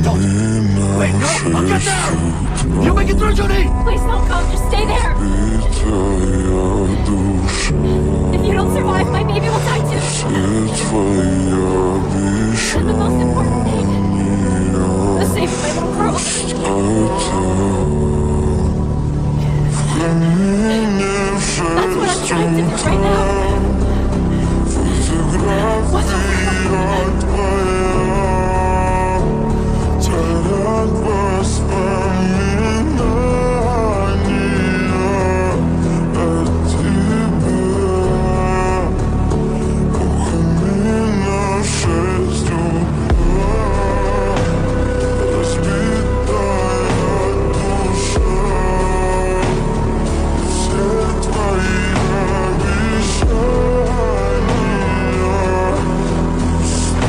Don't! Wait, no! I'll get there! You'll make it through, JunHee! Please don't go, just stay there! If you don't survive, my baby will die too! You're the most important